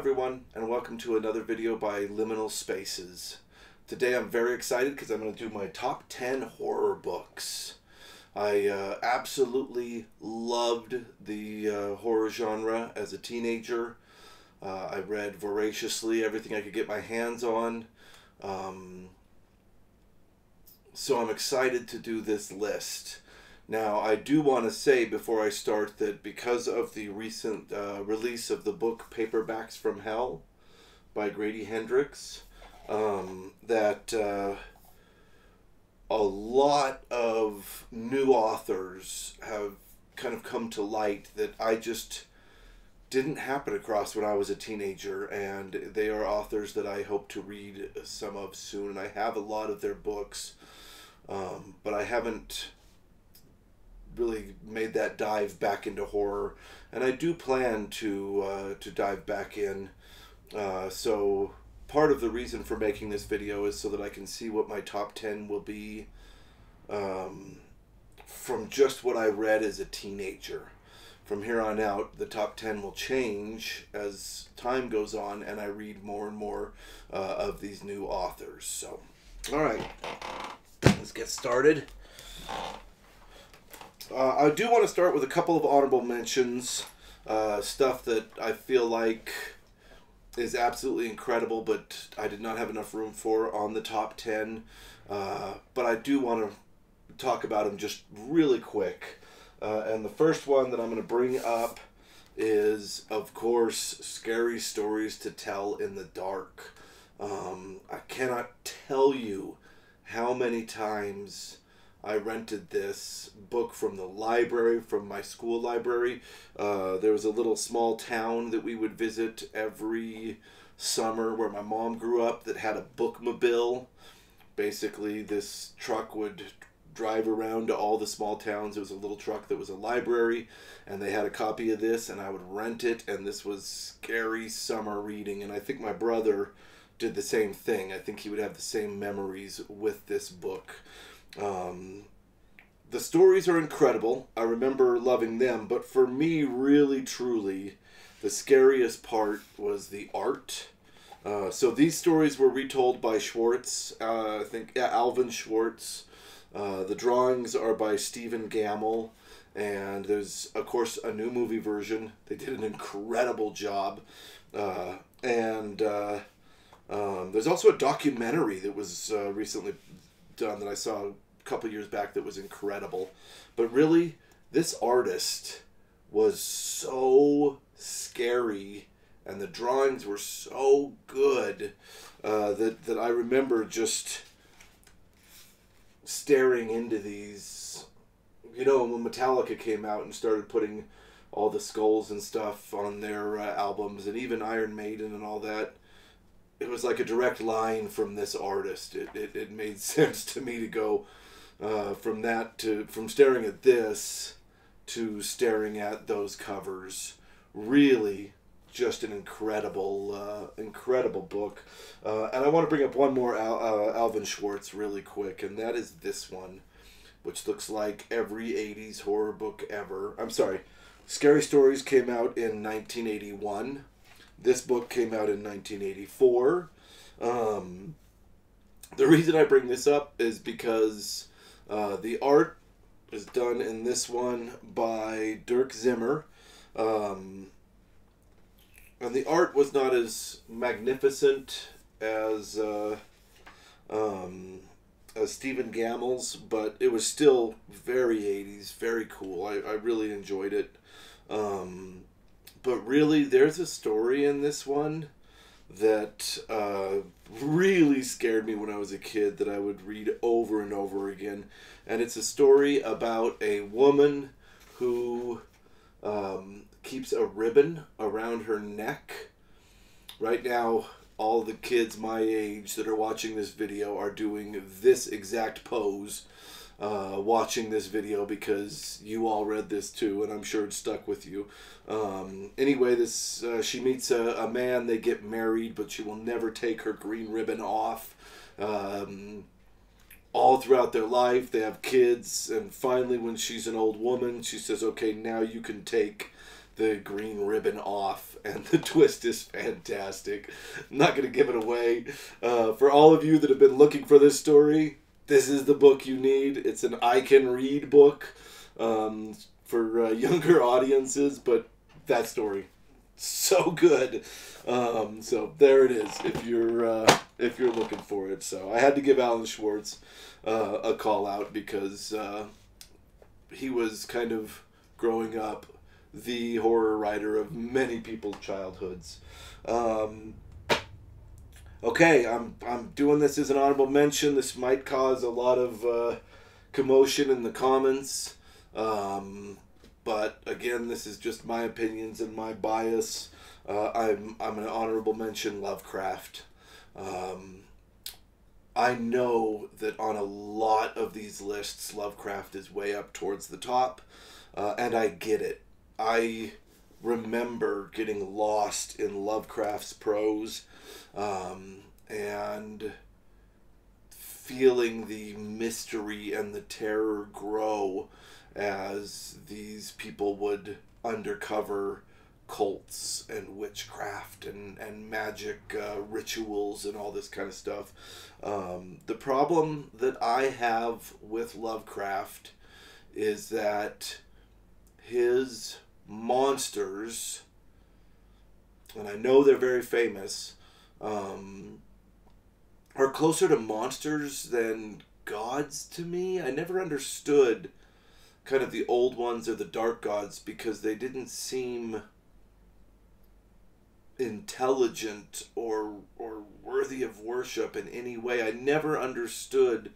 everyone, and welcome to another video by Liminal Spaces. Today I'm very excited because I'm going to do my top 10 horror books. I absolutely loved the horror genre as a teenager. I read voraciously everything I could get my hands on. So I'm excited to do this list. Now, I do want to say before I start that because of the recent release of the book Paperbacks from Hell by Grady Hendrix, that a lot of new authors have kind of come to light that I just didn't happen across when I was a teenager, and they are authors that I hope to read some of soon, and I have a lot of their books, but I haven't really made that dive back into horror, and I do plan to dive back in. So part of the reason for making this video is so that I can see what my top 10 will be from just what I read as a teenager. From here on out, the top 10 will change as time goes on and I read more and more of these new authors. So, alright, let's get started. I do want to start with a couple of honorable mentions, stuff that I feel like is absolutely incredible, but I did not have enough room for on the top 10. But I do want to talk about them just really quick. And the first one that I'm going to bring up is, of course, Scary Stories to Tell in the Dark. I cannot tell you how many times I rented this book from the library, from my school library. There was a little small town that we would visit every summer where my mom grew up that had a bookmobile. Basically, this truck would drive around to all the small towns. It was a little truck that was a library, and they had a copy of this, and I would rent it, and this was scary summer reading, and I think my brother did the same thing. I think he would have the same memories with this book. The stories are incredible. I remember loving them, but for me, really, truly, the scariest part was the art. So these stories were retold by Schwartz, I think, yeah, Alvin Schwartz. The drawings are by Stephen Gammell, and there's, of course, a new movie version. They did an incredible job. There's also a documentary that was recently done that I saw a couple years back that was incredible. But really, this artist was so scary and the drawings were so good that I remember just staring into these. You know, when Metallica came out and started putting all the skulls and stuff on their albums, and even Iron Maiden and all that, it was like a direct line from this artist. It made sense to me to go from staring at this to staring at those covers. Really, just an incredible book. And I want to bring up one more Alvin Schwartz really quick, and that is this one, which looks like every 80s horror book ever. I'm sorry, Scary Stories came out in 1981. This book came out in 1984. The reason I bring this up is because the art is done in this one by Dirk Zimmer. And the art was not as magnificent as Stephen Gammell's, but it was still very 80s, very cool. I really enjoyed it. But really, there's a story in this one that really scared me when I was a kid that I would read over and over again. And it's a story about a woman who keeps a ribbon around her neck. Right now, all the kids my age that are watching this video are doing this exact pose watching this video because you all read this too, and I'm sure it stuck with you. Anyway, this she meets a man, they get married, but she will never take her green ribbon off. All throughout their life, they have kids, and finally when she's an old woman, she says, okay, now you can take the green ribbon off, and the twist is fantastic. I'm not going to give it away. For all of you that have been looking for this story, this is the book you need. It's an I can read book for younger audiences, but that story, so good. So there it is if you're looking for it. So I had to give Alan Schwartz a call out because he was kind of growing up the horror writer of many people's childhoods. Okay, I'm doing this as an honorable mention. This might cause a lot of commotion in the comments, but again, this is just my opinions and my bias. I'm an honorable mention Lovecraft. I know that on a lot of these lists, Lovecraft is way up towards the top, and I get it. I remember getting lost in Lovecraft's prose, and feeling the mystery and the terror grow as these people would undercover cults and witchcraft and magic rituals and all this kind of stuff. The problem that I have with Lovecraft is that his monsters, and I know they're very famous, are closer to monsters than gods to me. I never understood kind of the old ones or the dark gods because they didn't seem intelligent or worthy of worship in any way. I never understood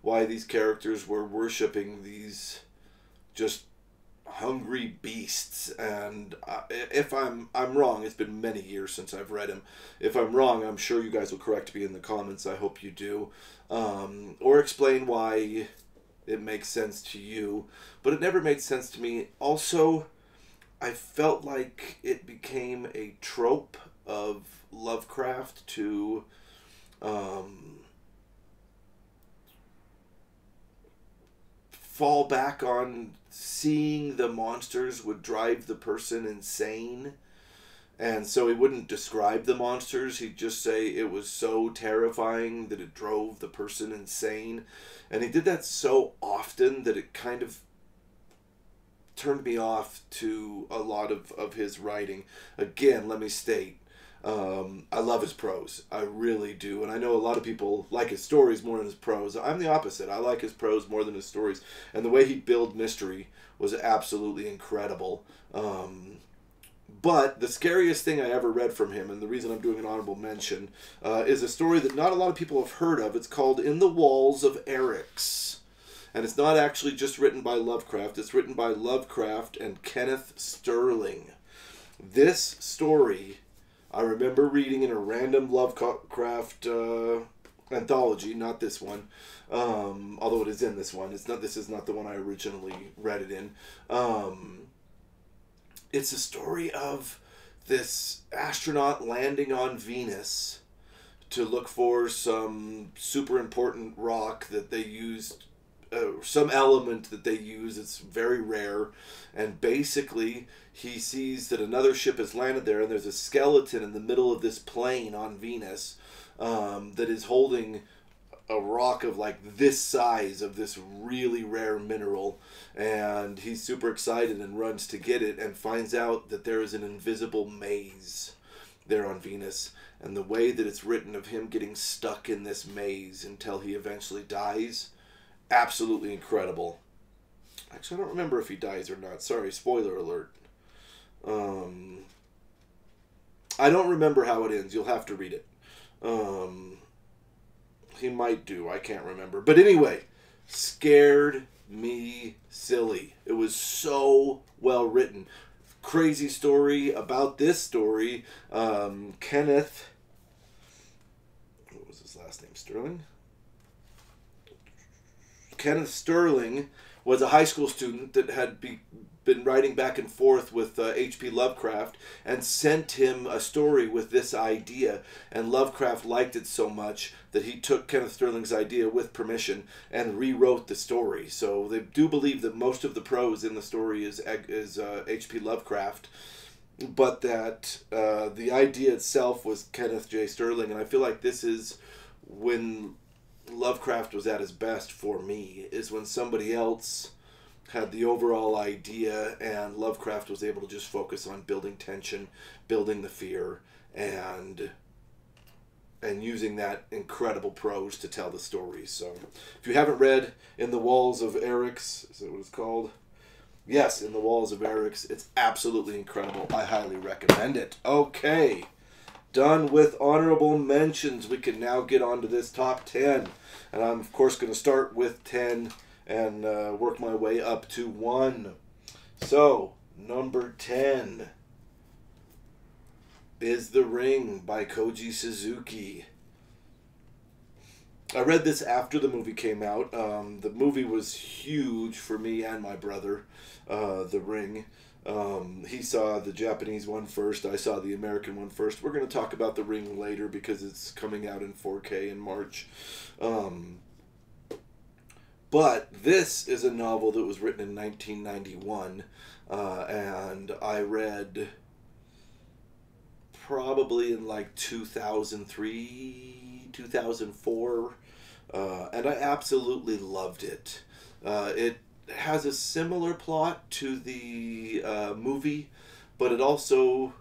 why these characters were worshiping these just hungry beasts. And if I'm wrong, it's been many years since I've read him. If I'm wrong, I'm sure you guys will correct me in the comments. I hope you do, or explain why it makes sense to you, but it never made sense to me. Also, I felt like it became a trope of Lovecraft to fall back on seeing the monsters would drive the person insane. And so he wouldn't describe the monsters. He'd just say it was so terrifying that it drove the person insane. And he did that so often that it kind of turned me off to a lot of his writing. Again, let me state, I love his prose. I really do. And I know a lot of people like his stories more than his prose. I'm the opposite. I like his prose more than his stories. And the way he'd build mystery was absolutely incredible. But the scariest thing I ever read from him, and the reason I'm doing an honorable mention, is a story that not a lot of people have heard of. It's called In the Walls of Eryx. And it's not actually just written by Lovecraft. It's written by Lovecraft and Kenneth Sterling. This story, I remember reading in a random Lovecraft anthology, not this one, although it is in this one. This is not the one I originally read it in. It's a story of this astronaut landing on Venus to look for some super important rock that they used, some element that they use. It's very rare. And basically, he sees that another ship has landed there, and there's a skeleton in the middle of this plain on Venus that is holding a rock of like this size of this really rare mineral. And he's super excited and runs to get it and finds out that there is an invisible maze there on Venus. And the way that it's written of him getting stuck in this maze until he eventually dies, absolutely incredible. Actually, I don't remember if he dies or not. Sorry, spoiler alert. I don't remember how it ends. You'll have to read it. He might do. I can't remember. But anyway, scared me silly. It was so well written. Crazy story about this story. Kenneth, what was his last name? Sterling? Kenneth Sterling was a high school student that had been writing back and forth with H.P. Lovecraft and sent him a story with this idea. And Lovecraft liked it so much that he took Kenneth Sterling's idea with permission and rewrote the story. So they do believe that most of the prose in the story is H.P. Lovecraft, but that the idea itself was Kenneth J. Sterling. And I feel like this is when Lovecraft was at his best for me, is when somebody else had the overall idea and Lovecraft was able to just focus on building tension, building the fear, and using that incredible prose to tell the story. So if you haven't read In the Walls of Eryx, is that what it's called? Yes, In the Walls of Eryx. It's absolutely incredible. I highly recommend it. Okay, done with honorable mentions. We can now get on to this top 10. And I'm, of course, going to start with 10 and work my way up to 1. So, number 10 is The Ring by Koji Suzuki. I read this after the movie came out. The movie was huge for me and my brother, The Ring. He saw the Japanese one first. I saw the American one first. We're going to talk about The Ring later because it's coming out in 4K in March. But this is a novel that was written in 1991, and I read probably in like 2003, 2004, and I absolutely loved it. It has a similar plot to the movie, but it also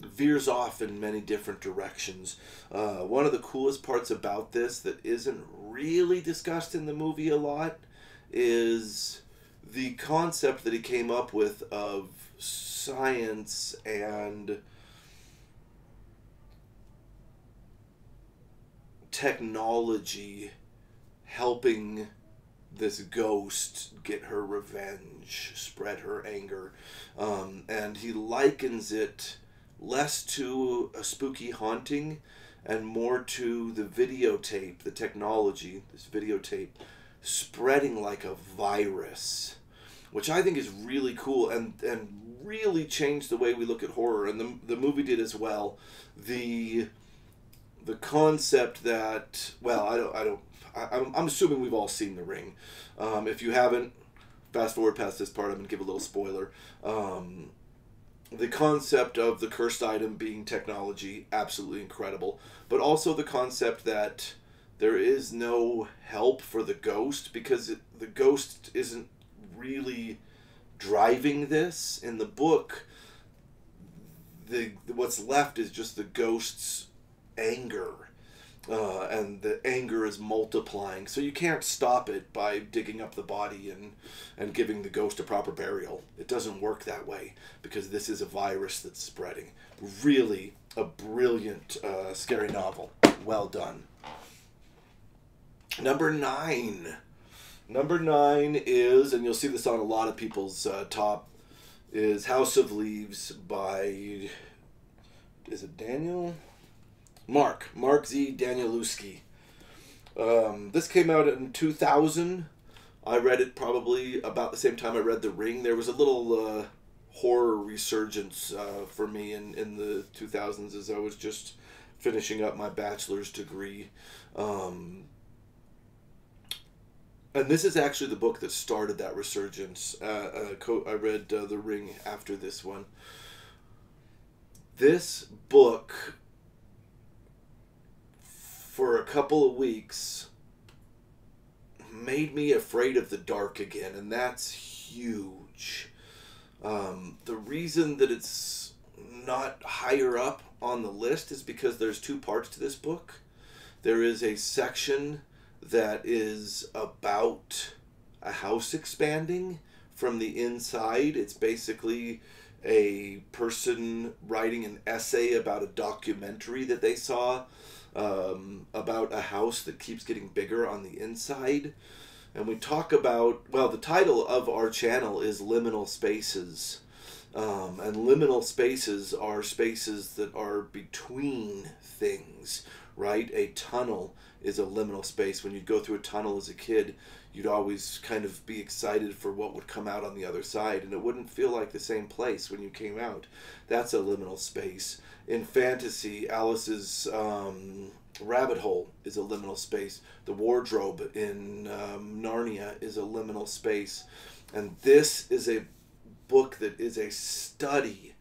veers off in many different directions. One of the coolest parts about this that isn't really discussed in the movie a lot is the concept that he came up with of science and technology helping this ghost get her revenge, spread her anger. And he likens it less to a spooky haunting and more to the videotape, the technology, this videotape, spreading like a virus, which I think is really cool and really changed the way we look at horror. And the movie did as well. The concept that, well, I'm assuming we've all seen The Ring. If you haven't, fast forward past this part, I'm going to give a little spoiler. The concept of the cursed item being technology, absolutely incredible. But also the concept that there is no help for the ghost because the ghost isn't really driving this. In the book, what's left is just the ghost's anger. And the anger is multiplying. So you can't stop it by digging up the body and giving the ghost a proper burial. It doesn't work that way because this is a virus that's spreading. Really a brilliant, scary novel. Well done. Number 9. Number 9 is, and you'll see this on a lot of people's top, is House of Leaves by, is it Daniel? Mark Z. Danielewski. This came out in 2000. I read it probably about the same time I read The Ring. There was a little horror resurgence for me in the 2000s as I was just finishing up my bachelor's degree. And this is actually the book that started that resurgence. I read The Ring after this one. This book, for a couple of weeks, made me afraid of the dark again, and that's huge. The reason that it's not higher up on the list is because there's 2 parts to this book. There is a section that is about a house expanding from the inside. It's basically a person writing an essay about a documentary that they saw about a house that keeps getting bigger on the inside. And we talk about, well, the title of our channel is Liminal Spaces. And liminal spaces are spaces that are between things, right? A tunnel is a liminal space. When you'd go through a tunnel as a kid, you'd always kind of be excited for what would come out on the other side, and it wouldn't feel like the same place when you came out. That's a liminal space. In fantasy, Alice's rabbit hole is a liminal space. The wardrobe in Narnia is a liminal space. And this is a book that is a study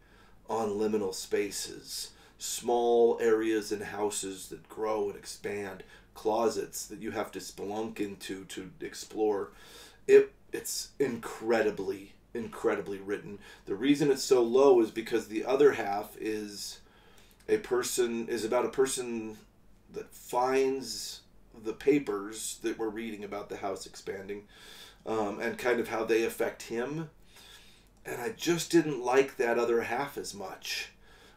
on liminal spaces. Small areas in houses that grow and expand. Closets that you have to spelunk into to explore. It's incredibly written. The reason it's so low is because the other half is about a person that finds the papers that we're reading about the house expanding, and kind of how they affect him. And I just didn't like that other half as much.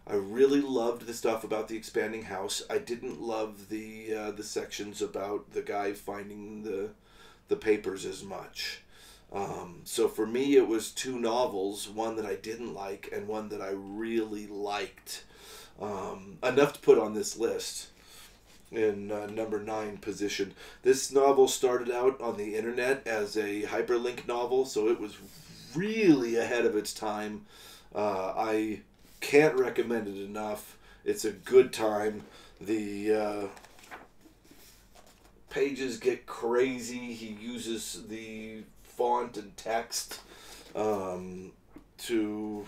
I really loved the stuff about the expanding house. I didn't love the sections about the guy finding the papers as much. So for me, it was two novels, one that I didn't like and one that I really liked. Enough to put on this list in number 9 position. This novel started out on the internet as a hyperlink novel, so it was really ahead of its time. I can't recommend it enough. It's a good time. The pages get crazy. He uses the font and text to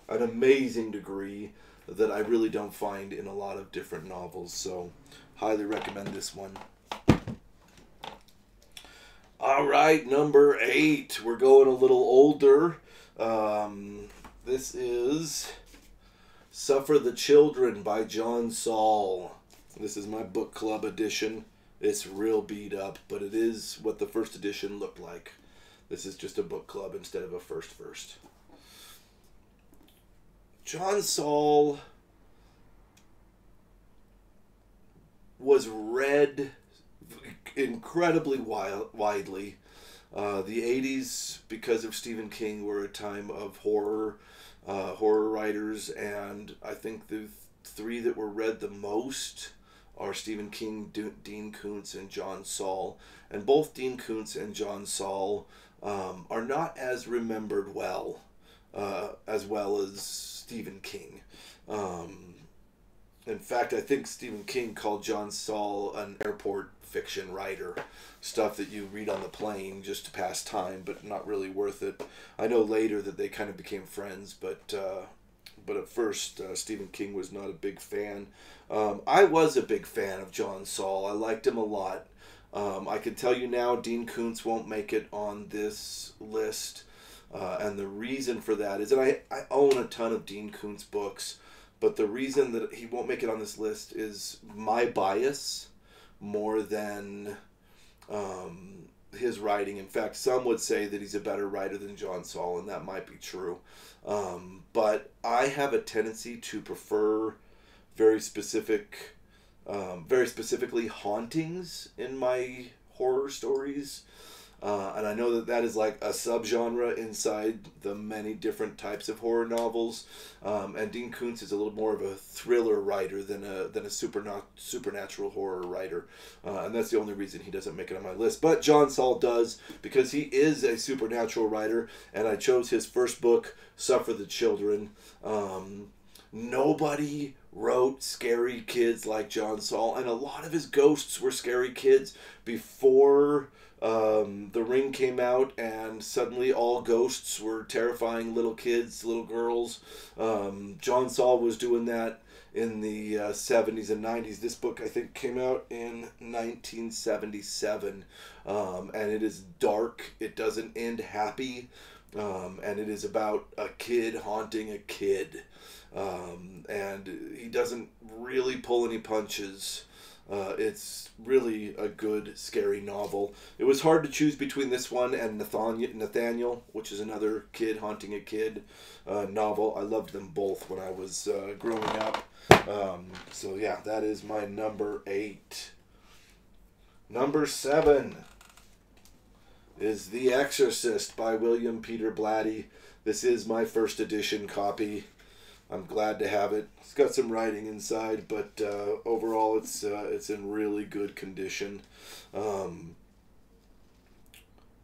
an amazing degree that I really don't find in a lot of different novels. So, highly recommend this one. All right, number 8. We're going a little older. This is Suffer the Children by John Saul. This is my book club edition. It's real beat up, but it is what the first edition looked like. This is just a book club instead of a first. John Saul was read incredibly widely. The 80s, because of Stephen King, were a time of horror writers, and I think the 3 that were read the most are Stephen King, Dean Koontz, and John Saul. And both Dean Koontz and John Saul are not as remembered as well as Stephen King. In fact, I think Stephen King called John Saul an airport fiction writer. Stuff that you read on the plane just to pass time, but not really worth it. I know later that they kind of became friends, but at first Stephen King was not a big fan. I was a big fan of John Saul. I liked him a lot. I can tell you now, Dean Koontz won't make it on this list. And the reason for that is, and I own a ton of Dean Koontz books, but the reason that he won't make it on this list is my bias more than his writing. In fact, some would say that he's a better writer than John Saul, and that might be true. But I have a tendency to prefer very specifically hauntings in my horror stories. And I know that is like a subgenre inside the many different types of horror novels. And Dean Koontz is a little more of a thriller writer than a supernatural horror writer. And that's the only reason he doesn't make it on my list. But John Saul does, because he is a supernatural writer. And I chose his first book, Suffer the Children. Nobody wrote scary kids like John Saul. And a lot of his ghosts were scary kids before The Ring came out, and suddenly all ghosts were terrifying little kids, little girls. John Saul was doing that in the 70s and 90s. This book, I think, came out in 1977, and it is dark. It doesn't end happy, and it is about a kid haunting a kid, and he doesn't really pull any punches. It's really a good, scary novel. It was hard to choose between this one and Nathaniel, which is another kid haunting a kid novel. I loved them both when I was growing up. So yeah, that is my number 8. Number 7 is The Exorcist by William Peter Blatty. This is my first edition copy. I'm glad to have it. It's got some writing inside, but overall it's in really good condition. I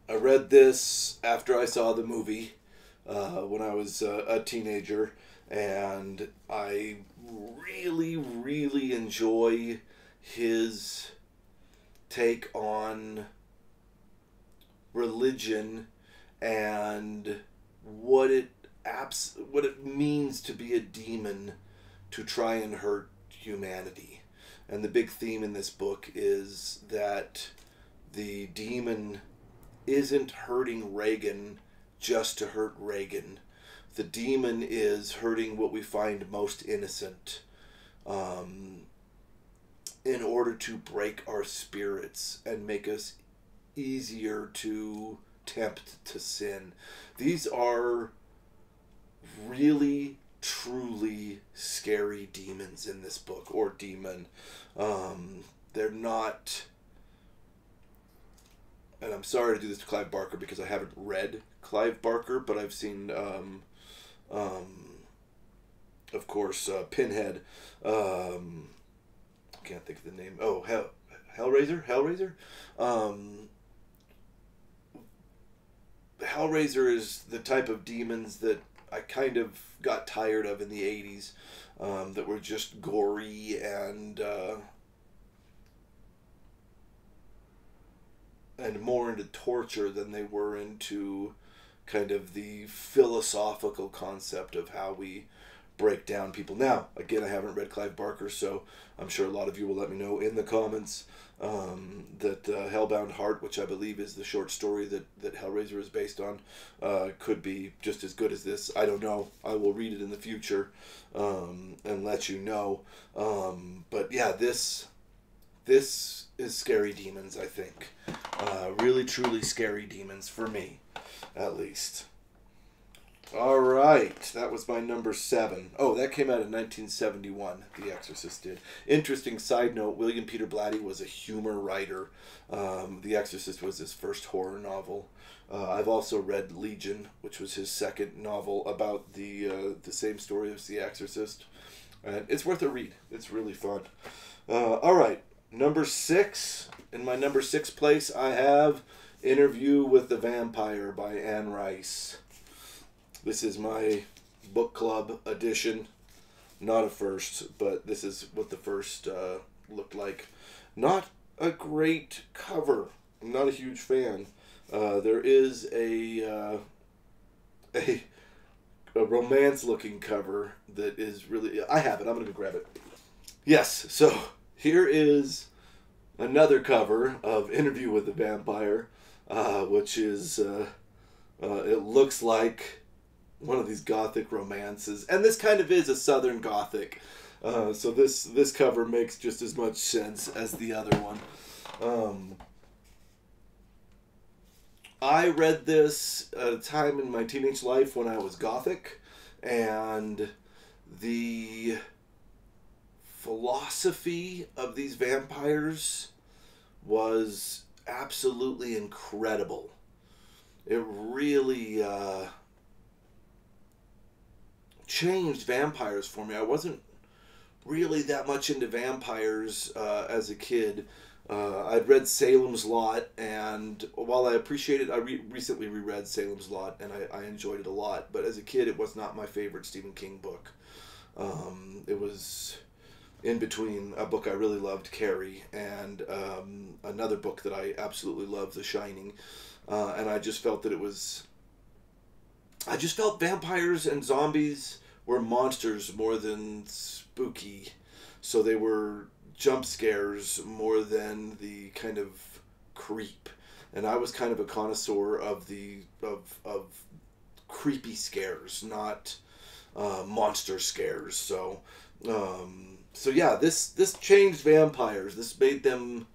read this after I saw the movie when I was a teenager, and I really, really enjoy his take on religion and what it means to be a demon to try and hurt humanity. And the big theme in this book is that the demon isn't hurting Reagan just to hurt Reagan. The demon is hurting what we find most innocent, in order to break our spirits and make us easier to tempt to sin. These are really, truly scary demons in this book, or demon. They're not, and I'm sorry to do this to Clive Barker because I haven't read Clive Barker, but I've seen, of course, Pinhead. I can't think of the name. Oh, Hellraiser? Hellraiser is the type of demons that I kind of got tired of in the 80s, that were just gory and more into torture than they were into kind of the philosophical concept of how we break down people. Now, again, I haven't read Clive Barker, so I'm sure a lot of you will let me know in the comments that Hellbound Heart, which I believe is the short story that Hellraiser is based on, could be just as good as this. I don't know. I will read it in the future and let you know. But yeah, this is scary demons, I think. Really, truly scary demons, for me, at least. All right, that was my number 7. Oh, that came out in 1971, The Exorcist did. Interesting side note, William Peter Blatty was a humor writer. The Exorcist was his first horror novel. I've also read Legion, which was his second novel about the same story as The Exorcist. And it's worth a read. It's really fun. All right, number 6. In my number 6 place, I have Interview with the Vampire by Anne Rice. This is my book club edition. Not a first, but this is what the first looked like. Not a great cover. I'm not a huge fan. There is a romance-looking cover that is really... I have it. I'm going to go grab it. Yes, so here is another cover of Interview with the Vampire, which is... it looks like one of these gothic romances, and this kind of is a southern gothic, so this cover makes just as much sense as the other one. I read this at a time in my teenage life when I was gothic, and the philosophy of these vampires was absolutely incredible. It really changed vampires for me. I wasn't really that much into vampires as a kid. I'd read Salem's Lot, and while I appreciate it, I recently reread Salem's Lot, and I enjoyed it a lot. But as a kid, it was not my favorite Stephen King book. It was in between a book I really loved, Carrie, and another book that I absolutely loved, The Shining. And I just felt that it was... I just felt vampires and zombies were monsters more than spooky. So they were jump scares more than the kind of creep. And I was kind of a connoisseur of the of creepy scares, not monster scares. So yeah, this changed vampires. This made them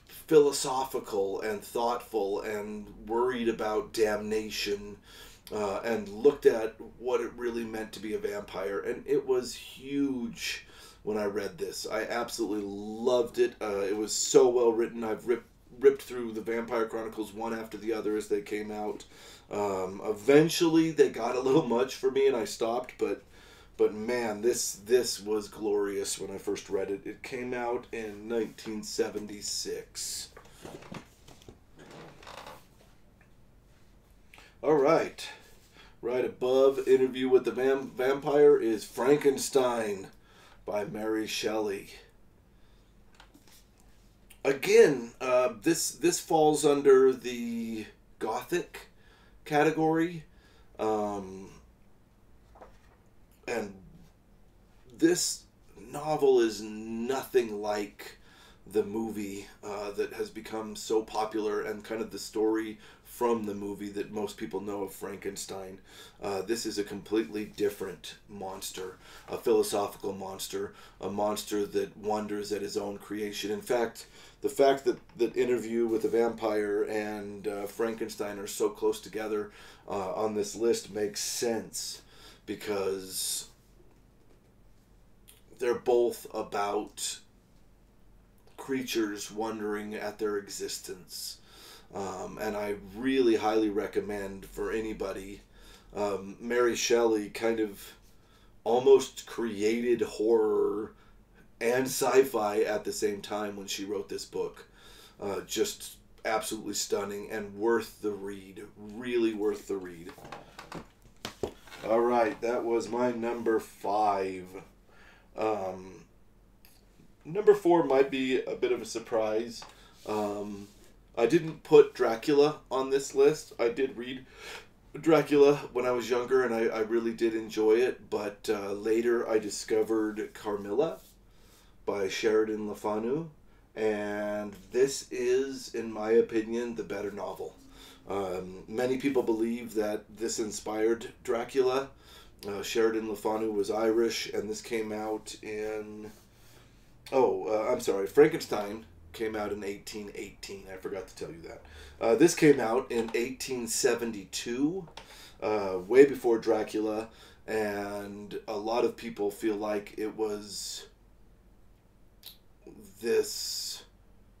philosophical and thoughtful and worried about damnation, and looked at what it really meant to be a vampire. And it was huge when I read this. I absolutely loved it. It was so well written. I've ripped through the Vampire Chronicles one after the other as they came out. Eventually they got a little much for me and I stopped, but But man, this was glorious when I first read it. It came out in 1976. All right. Right above Interview with the Vampire is Frankenstein by Mary Shelley. Again, this falls under the Gothic category. And this novel is nothing like the movie that has become so popular, and kind of the story from the movie that most people know of Frankenstein. This is a completely different monster, a philosophical monster, a monster that wonders at his own creation. In fact, the fact that Interview with a Vampire and Frankenstein are so close together on this list makes sense, because they're both about creatures wondering at their existence. And I really highly recommend for anybody. Mary Shelley kind of almost created horror and sci-fi at the same time when she wrote this book. Just absolutely stunning and worth the read. Really worth the read. All right, that was my number 5. Number 4 might be a bit of a surprise. I didn't put Dracula on this list. I did read Dracula when I was younger, and I really did enjoy it. But later I discovered Carmela by Sheridan Le Fanu, and this is, in my opinion, the better novel. Many people believe that this inspired Dracula. Sheridan Le Fanu was Irish, and this came out in... Frankenstein came out in 1818. I forgot to tell you that. This came out in 1872, way before Dracula, and a lot of people feel like it was this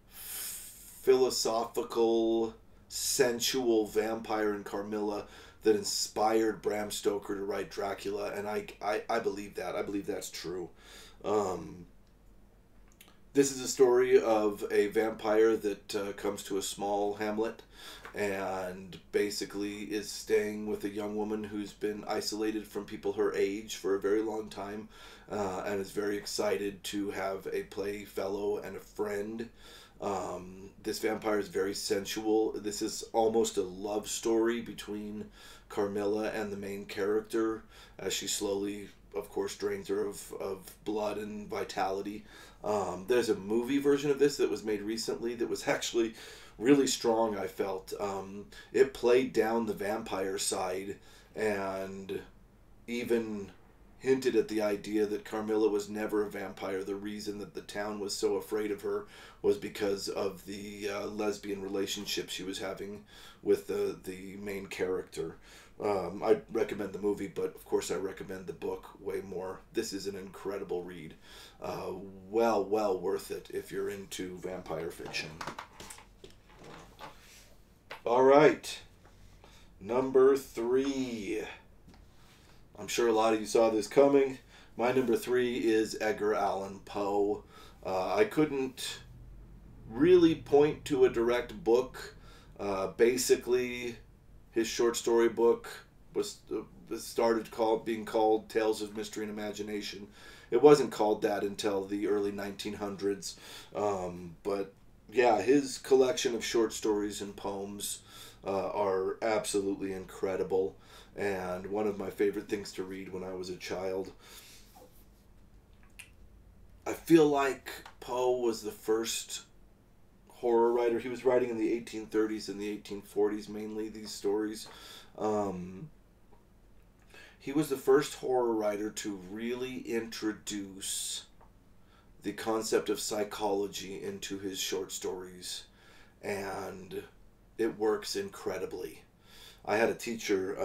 philosophical, sensual vampire in Carmilla that inspired Bram Stoker to write Dracula, and I believe that. I believe that's true. This is a story of a vampire that comes to a small hamlet and basically is staying with a young woman who's been isolated from people her age for a very long time, and is very excited to have a playfellow and a friend. This vampire is very sensual. This is almost a love story between Carmilla and the main character as she slowly, of course, drains her of blood and vitality. There's a movie version of this that was made recently that was actually really strong, I felt. It played down the vampire side and even hinted at the idea that Carmilla was never a vampire. The reason that the town was so afraid of her was because of the lesbian relationship she was having with the main character. I recommend the movie, but of course I recommend the book way more. This is an incredible read. Well worth it if you're into vampire fiction. All right, number 3. I'm sure a lot of you saw this coming. My number 3 is Edgar Allan Poe. I couldn't really point to a direct book. Basically, his short story book was being called Tales of Mystery and Imagination. It wasn't called that until the early 1900s. But yeah, his collection of short stories and poems are absolutely incredible, and one of my favorite things to read when I was a child. I feel like Poe was the first horror writer. He was writing in the 1830s and the 1840s, mainly, these stories. He was the first horror writer to really introduce the concept of psychology into his short stories, and it works incredibly. I had a teacher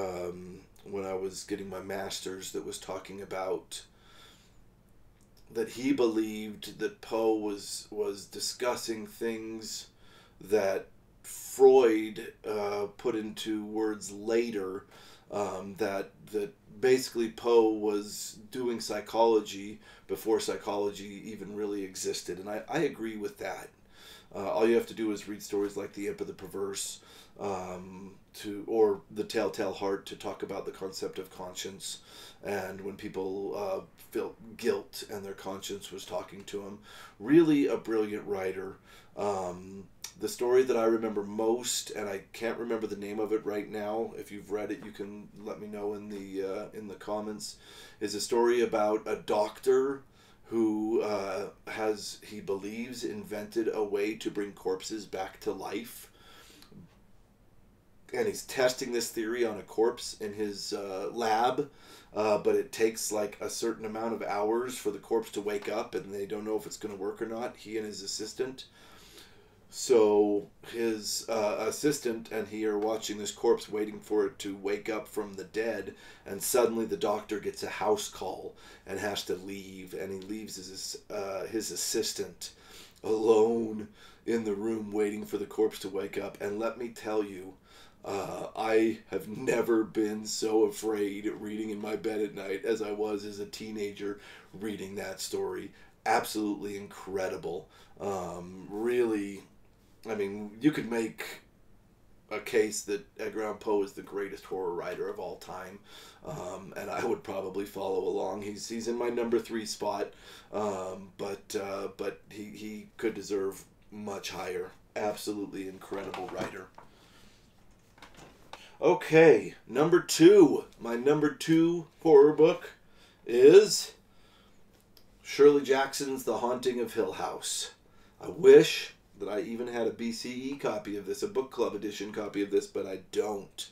when I was getting my master's that was talking about that he believed that Poe was discussing things that Freud put into words later, that basically Poe was doing psychology before psychology even really existed, and I agree with that. All you have to do is read stories like The Imp of the Perverse, or The Telltale Heart, to talk about the concept of conscience, and when people felt guilt and their conscience was talking to them. Really a brilliant writer. The story that I remember most, and I can't remember the name of it right now. If you've read it, you can let me know in the comments. Is a story about a doctor who he believes, invented a way to bring corpses back to life. And he's testing this theory on a corpse in his lab, but it takes like a certain amount of hours for the corpse to wake up, and they don't know if it's going to work or not, he and his assistant. So his assistant and he are watching this corpse, waiting for it to wake up from the dead, and suddenly the doctor gets a house call and has to leave, and he leaves his assistant alone in the room waiting for the corpse to wake up. And let me tell you, I have never been so afraid reading in my bed at night as I was as a teenager reading that story. Absolutely incredible. Really, I mean, you could make a case that Edgar Allan Poe is the greatest horror writer of all time, and I would probably follow along. He's in my number 3 spot, but he could deserve much higher. Absolutely incredible writer. Okay, number 2. My number 2 horror book is Shirley Jackson's The Haunting of Hill House. I wish that I even had a BCE copy of this, a book club edition copy of this, but I don't.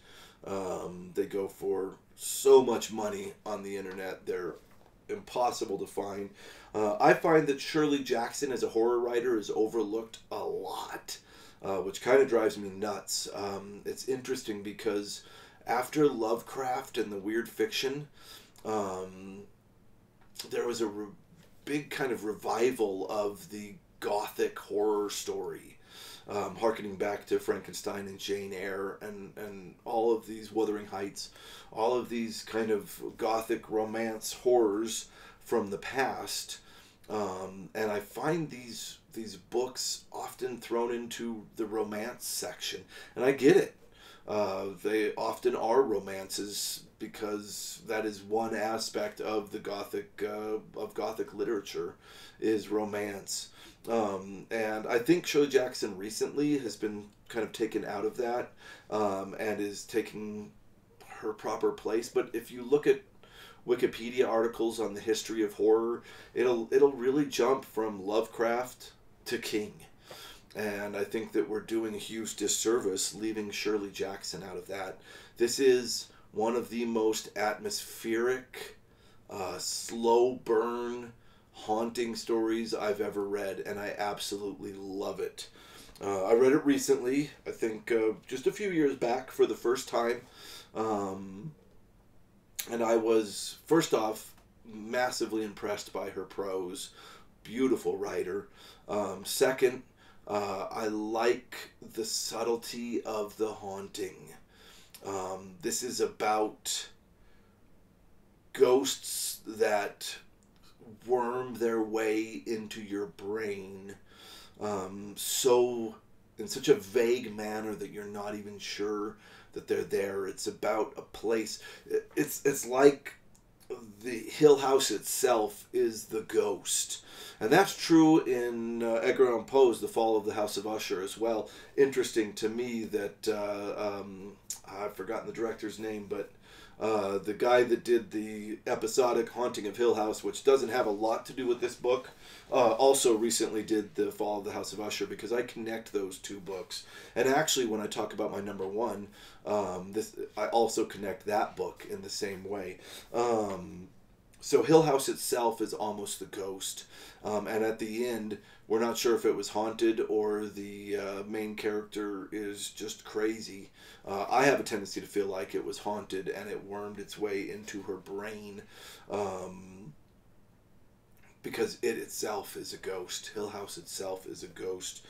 They go for so much money on the internet. They're impossible to find. I find that Shirley Jackson as a horror writer is overlooked a lot, which kind of drives me nuts. It's interesting because after Lovecraft and the weird fiction, there was a big kind of revival of the gothic horror story, harkening back to Frankenstein and Jane Eyre and all of these Wuthering Heights, all of these kind of gothic romance horrors from the past. And I find these books often thrown into the romance section, and I get it. They often are romances because that is one aspect of the gothic literature, is romance. And I think Shirley Jackson recently has been kind of taken out of that, and is taking her proper place. But if you look at Wikipedia articles on the history of horror, it'll really jump from Lovecraft to King. And I think that we're doing a huge disservice leaving Shirley Jackson out of that. This is one of the most atmospheric, slow burn, haunting stories I've ever read, and I absolutely love it. I read it recently, I think just a few years back for the first time, and I was, first off, massively impressed by her prose. Beautiful writer. Second, I like the subtlety of the haunting. This is about ghosts that worm their way into your brain, in such a vague manner that you're not even sure that they're there. It's about a place. It's like the Hill House itself is the ghost. And that's true in Edgar Allan Poe's The Fall of the House of Usher as well. Interesting to me that, I've forgotten the director's name, but the guy that did the episodic Haunting of Hill House, which doesn't have a lot to do with this book, also recently did The Fall of the House of Usher, because I connect those two books. And actually, when I talk about my number 1, I also connect that book in the same way. So Hill House itself is almost the ghost. And at the end, we're not sure if it was haunted or the main character is just crazy. I have a tendency to feel like it was haunted and it wormed its way into her brain, because it itself is a ghost. Hill House itself is a ghost.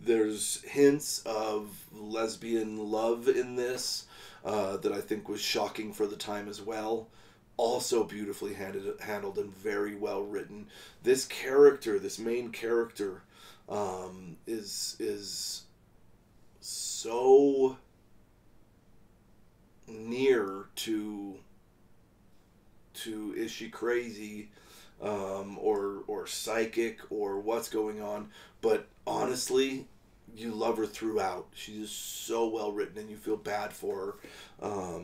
There's hints of lesbian love in this. that I think was shocking for the time as well. Also beautifully handled and very well written. This character, this main character, is so near to is she crazy, or psychic, or what's going on, but honestly, you love her throughout. She is so well written, and you feel bad for her.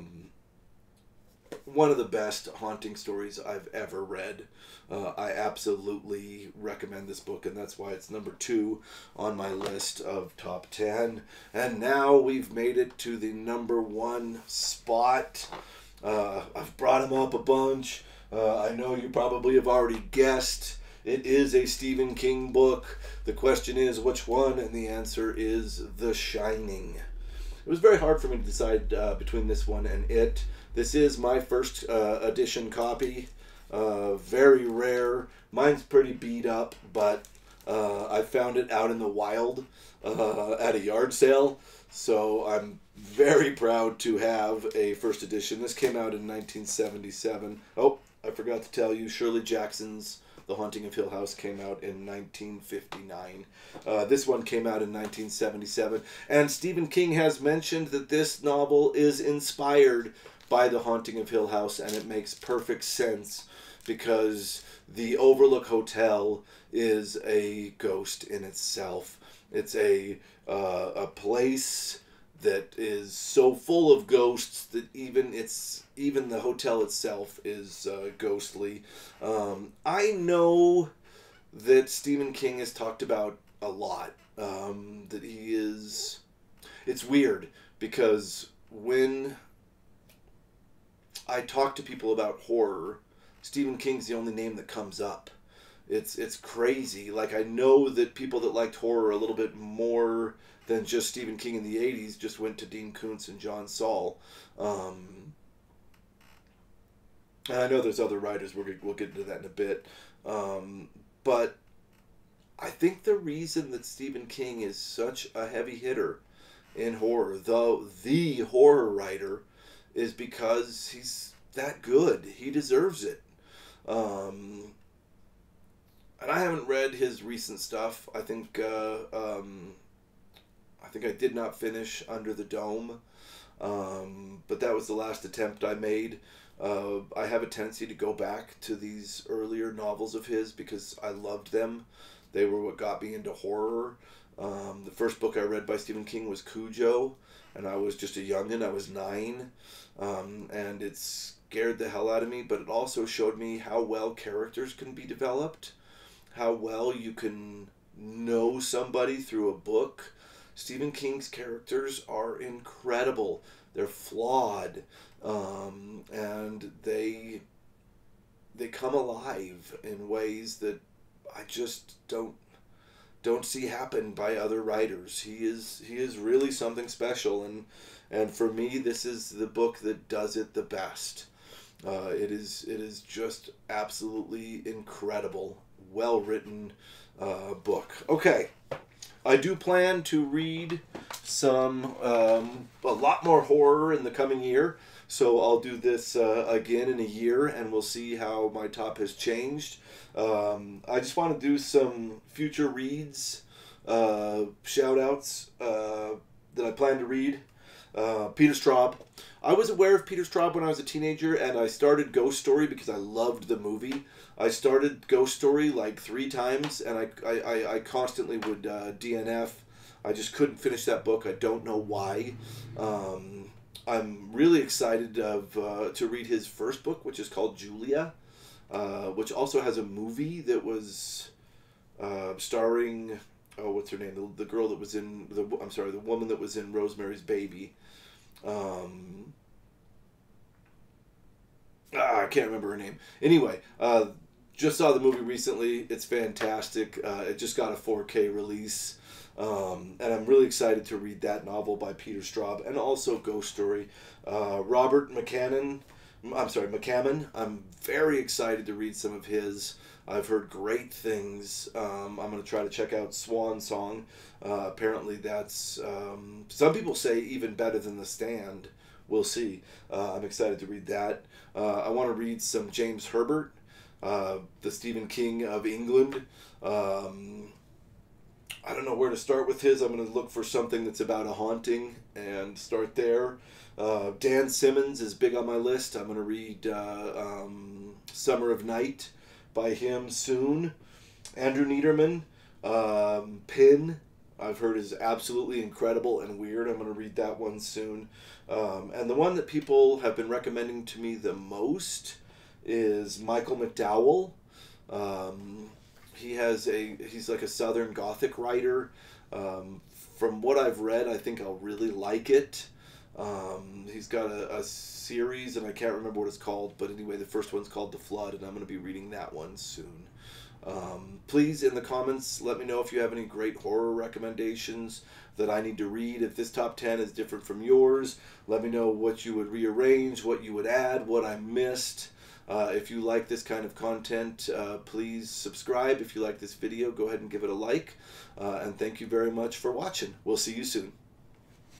One of the best haunting stories I've ever read. I absolutely recommend this book, and that's why it's number 2 on my list of top 10. And now we've made it to the number 1 spot. I've brought him up a bunch. I know you probably have already guessed. It is a Stephen King book. The question is, which one? And the answer is The Shining. It was very hard for me to decide between this one and it. This is my first edition copy. Very rare. Mine's pretty beat up, but I found it out in the wild at a yard sale. So I'm very proud to have a first edition. This came out in 1977. Oh, I forgot to tell you, Shirley Jackson's The Haunting of Hill House came out in 1959. This one came out in 1977. And Stephen King has mentioned that this novel is inspired by The Haunting of Hill House, and it makes perfect sense because the Overlook Hotel is a ghost in itself. It's a place that is so full of ghosts that even the hotel itself is ghostly. I know that Stephen King has talked about a lot. That he is. It's weird because when I talk to people about horror, Stephen King's the only name that comes up. It's crazy. Like, I know that people that liked horror a little bit more than just Stephen King in the 80s just went to Dean Koontz and John Saul. And I know there's other writers, we'll get into that in a bit. But I think the reason that Stephen King is such a heavy hitter in horror, though the horror writer, is because he's that good. He deserves it. And I haven't read his recent stuff. I think I did not finish Under the Dome, but that was the last attempt I made. I have a tendency to go back to these earlier novels of his because I loved them. They were what got me into horror. The first book I read by Stephen King was Cujo, and I was just a youngin'. I was 9, and it scared the hell out of me, but it also showed me how well characters can be developed, how well you can know somebody through a book. Stephen King's characters are incredible. They're flawed, and they come alive in ways that I just don't see happen by other writers. He is really something special, and for me, this is the book that does it the best. It is just absolutely incredible, well written book. Okay. I do plan to read a lot more horror in the coming year, so I'll do this again in a year, and we'll see how my top has changed. I just want to do some future reads, shout-outs that I plan to read. Peter Straub. I was aware of Peter Straub when I was a teenager, and I started Ghost Story because I loved the movie. I started Ghost Story like 3 times, and I constantly would DNF. I just couldn't finish that book. I don't know why. I'm really excited to read his first book, which is called Julia, which also has a movie that was starring, oh, what's her name? The girl that was in, the woman that was in Rosemary's Baby. I can't remember her name. Anyway, just saw the movie recently. It's fantastic. It just got a 4K release. And I'm really excited to read that novel by Peter Straub and also Ghost Story. Robert McCammon. I'm very excited to read some of his. I've heard great things. I'm going to try to check out Swan Song. Apparently that's, some people say, even better than The Stand, we'll see. I'm excited to read that. I want to read some James Herbert, the Stephen King of England. I don't know where to start with his. I'm going to look for something that's about a haunting and start there. Dan Simmons is big on my list. I'm going to read Summer of Night by him soon. Andrew Niederman, Pin, I've heard is absolutely incredible and weird. I'm going to read that one soon. And the one that people have been recommending to me the most is Michael McDowell. He's like a Southern Gothic writer. From what I've read, I think I'll really like it. He's got a series, and I can't remember what it's called, but anyway, the first one's called The Flood, and I'm going to be reading that one soon. Please, in the comments, let me know if you have any great horror recommendations that I need to read. If this top 10 is different from yours, let me know what you would rearrange, what you would add, what I missed. If you like this kind of content, please subscribe. If you like this video, go ahead and give it a like. And thank you very much for watching. We'll see you soon.